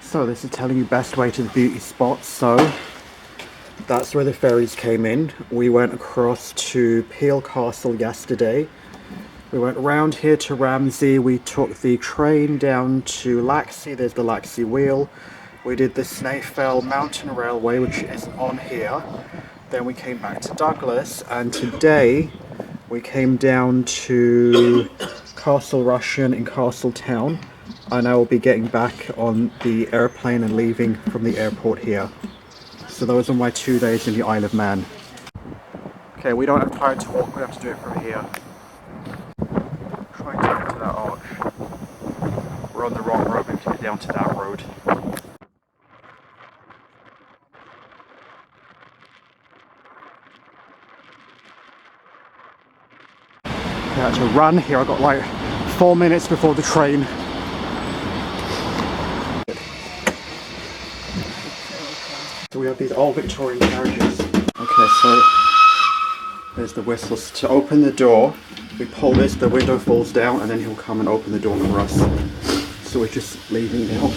So this is telling you best way to the beauty spot. So that's where the ferries came in. We went across to Peel Castle yesterday. We went around here to Ramsey. We took the train down to Laxey. There's the Laxey Wheel. We did the Snaefell Mountain Railway, which is on here. Then we came back to Douglas, and today we came down to Castle Rushen in Castletown. And I will be getting back on the airplane and leaving from the airport here. So those are my 2 days in the Isle of Man. Okay, we don't have time to walk, we have to do it from here. Trying to get to that arch. We're on the wrong road, we have to get down to that road. I had to run here, I got like 4 minutes before the train. So we have these old Victorian carriages. Okay, so there's the whistles. To open the door, we pull this, the window falls down, and then he'll come and open the door for us. So we're just leaving now.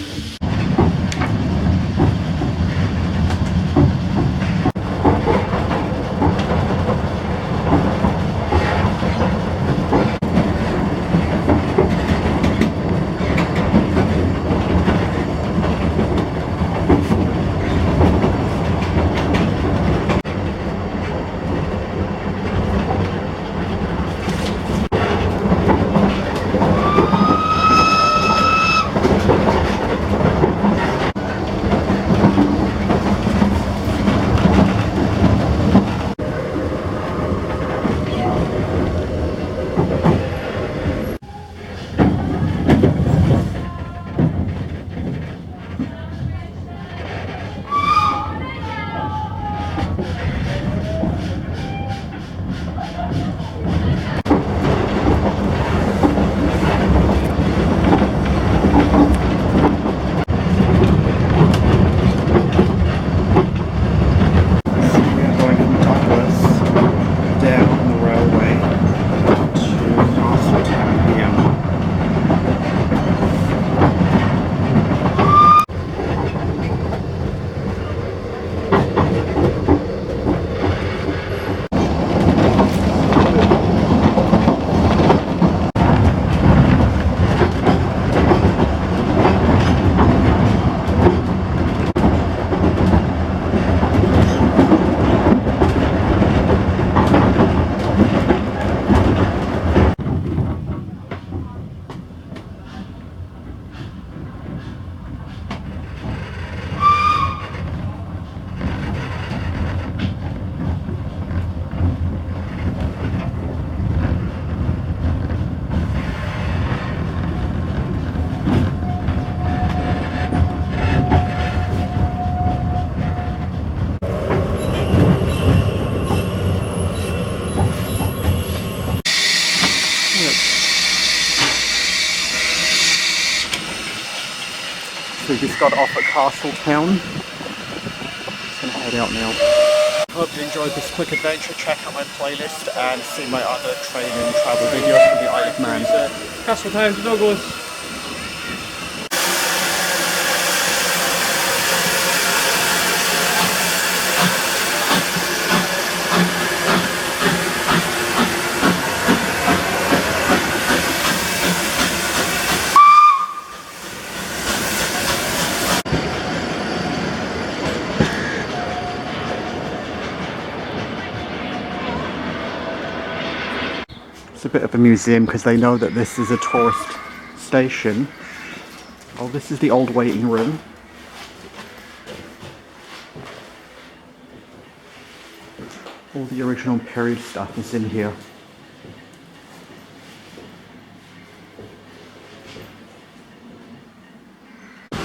We just got off at Castletown. Just gonna head out now. Hope you enjoyed this quick adventure. Check out my playlist and see my other train and travel videos from the Isle of Man. Castletown to Douglas. It's a bit of a museum because they know that this is a tourist station. Oh, this is the old waiting room. All the original period stuff is in here.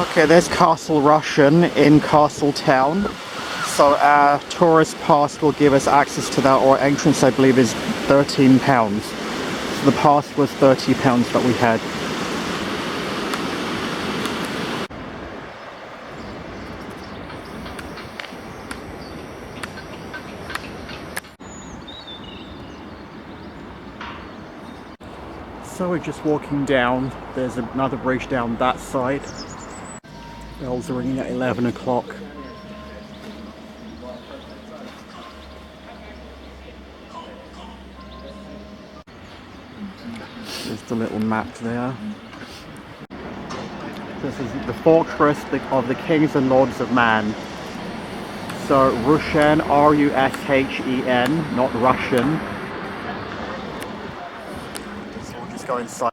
Okay, there's Castle Rushen in Castletown. So our tourist pass will give us access to that, or entrance I believe is £13. So the pass was £30 that we had. So we're just walking down. There's another bridge down that side. Bells are ringing at 11 o'clock. There's the little map there. This is the fortress of the kings and lords of man. So Rushen, R-U-S-H-E-N, not Russian. So we'll just go inside.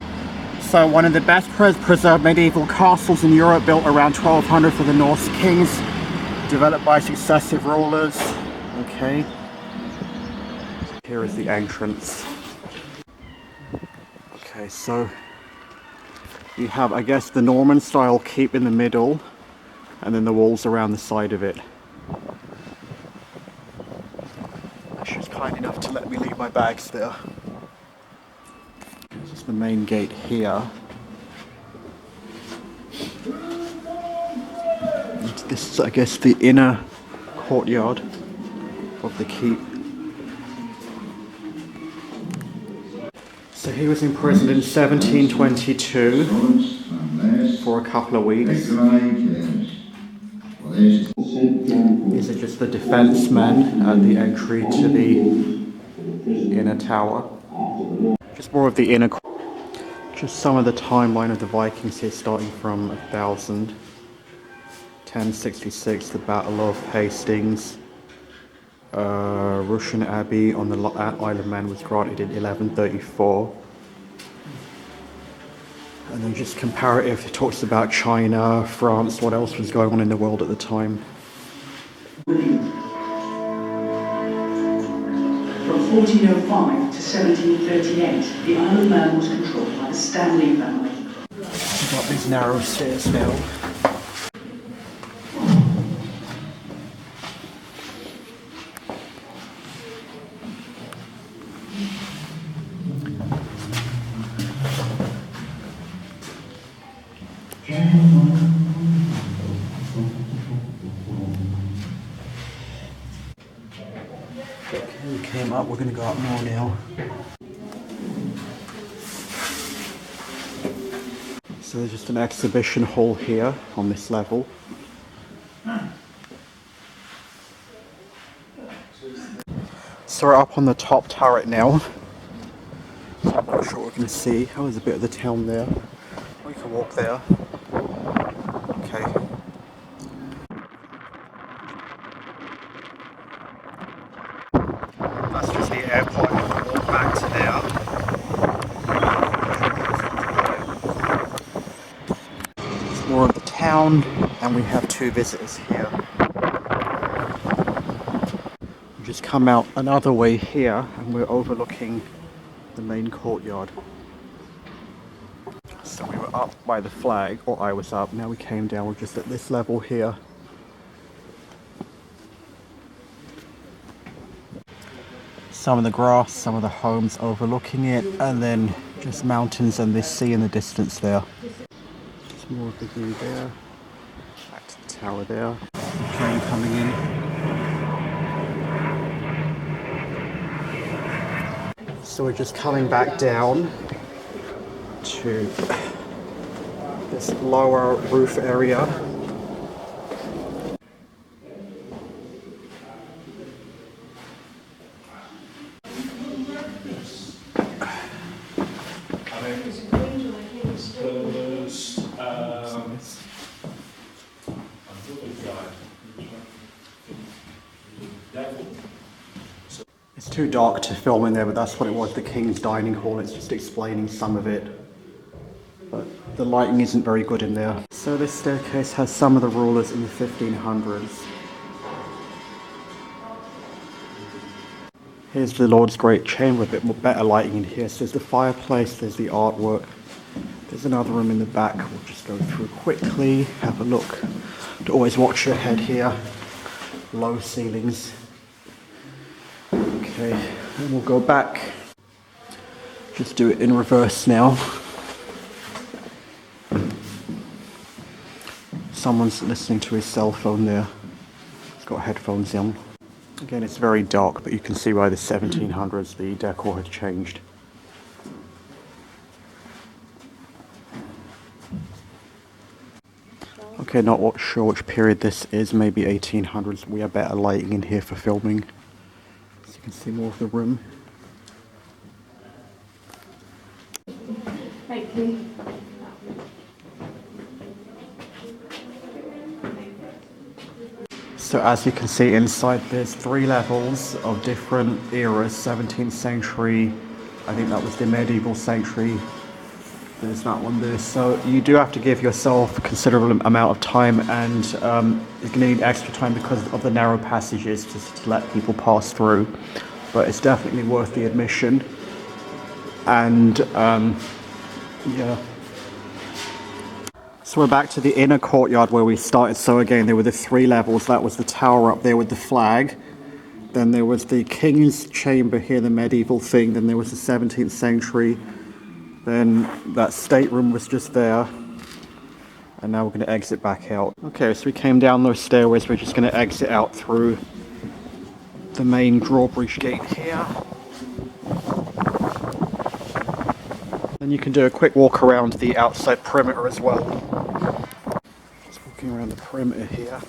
So one of the best preserved medieval castles in Europe, built around 1200 for the Norse kings, developed by successive rulers. Okay. Here is the entrance. Okay, so you have, I guess, the Norman style keep in the middle, and then the walls around the side of it. She was kind enough to let me leave my bags there. This is the main gate here. And this is, I guess, the inner courtyard of the keep. So he was imprisoned in 1722 for a couple of weeks. These are just the defense men at the entry to the inner tower. Just more of the inner. Just some of the timeline of the Vikings here, starting from 1066, the Battle of Hastings. Russian Abbey on the Isle of Man was granted in 1134. And then just comparative, it talks about China, France, what else was going on in the world at the time. From 1405 to 1738, the Isle of Man was controlled by the Stanley family. We've got these narrow stairs now. We came up, we're going to go up more now. So there's just an exhibition hall here on this level. So we're up on the top turret now. I'm not sure what we can see. Oh, there's a bit of the town there. We can walk there. Okay. That's just the airport. We'll walk back to there. It's more of the town, and we have two visitors here. We just come out another way here, and we're overlooking the main courtyard. So we were up by the flag, or I was up. Now we came down. We're just at this level here. Some of the grass, some of the homes overlooking it, and then just mountains and this sea in the distance there. Just more of the view there. Back to the tower there. The train coming in. So we're just coming back down to this lower roof area. It's too dark to film in there, but that's what it was, the King's Dining Hall. It's just explaining some of it. But the lighting isn't very good in there. So this staircase has some of the rulers in the 1500s. Here's the Lord's Great Chamber, a bit more better lighting in here. So there's the fireplace, there's the artwork. There's another room in the back. We'll just go through quickly, have a look. To always watch your head here. Low ceilings. Okay, and we'll go back. Just do it in reverse now. Someone's listening to his cell phone there. He's got headphones on. Again, it's very dark, but you can see by the 1700s the decor had changed. Okay. Okay, not sure which period this is, maybe 1800s. We have better lighting in here for filming, so you can see more of the room. Thank you. So as you can see inside, there's 3 levels of different eras. 17th century, I think that was the medieval century. There's that one there. So you do have to give yourself a considerable amount of time, and you're going to need extra time because of the narrow passages just to let people pass through. But it's definitely worth the admission. And yeah. So we're back to the inner courtyard where we started. So again, there were the 3 levels. That was the tower up there with the flag. Then there was the King's Chamber here, the medieval thing. Then there was the 17th century. Then that stateroom was just there. And now we're going to exit back out. Okay, so we came down those stairways. We're just going to exit out through the main drawbridge gate here. Then you can do a quick walk around the outside perimeter as well. Just walking around the perimeter here.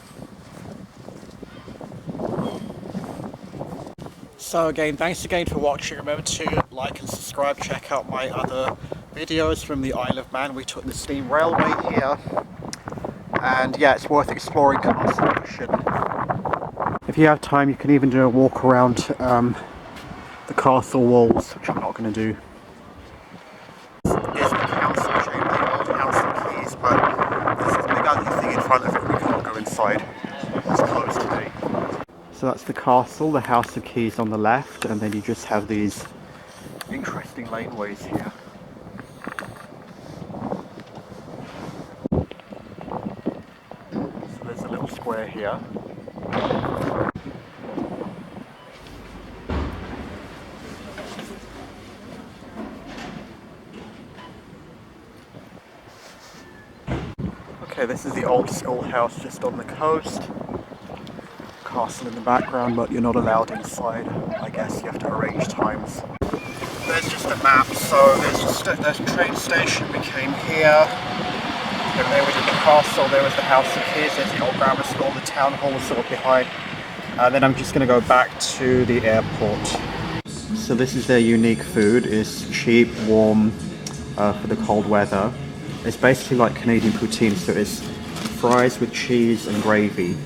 So again, thanks again for watching. Remember to like and subscribe. Check out my other videos from the Isle of Man. We took the steam railway here. And yeah, it's worth exploring Castle Rushen. If you have time, you can even do a walk around the castle walls, which I'm not going to do. Here's the council chamber, the old House of Keys, but there's this big ugly thing in front of it. We can't go inside. It's closed today. So that's the castle, the House of Keys on the left, and then you just have these interesting laneways here. So there's a little square here. Okay, this is the old schoolhouse just on the coast. Castle in the background, but you're not allowed inside. I guess you have to arrange times. There's just a map, so there's a train station. We came here. Then there we did the castle, there was the House of Keys, there's the old grammar school, the town hall was sort of behind. And then I'm just going to go back to the airport. So this is their unique food. It's cheap, warm, for the cold weather. It's basically like Canadian poutine, so it's fries with cheese and gravy.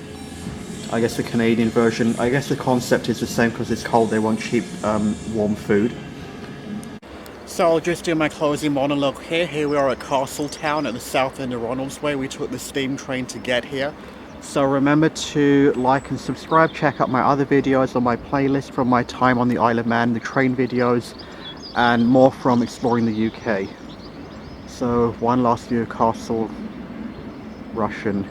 I guess the Canadian version, I guess the concept is the same because it's cold, they want cheap, warm food. So I'll just do my closing monologue here. Here we are at Castletown at the south end of Ronaldsway. We took the steam train to get here. So remember to like and subscribe. Check out my other videos on my playlist from my time on the Isle of Man, the train videos, and more from exploring the UK. So one last view of Castle Rushen.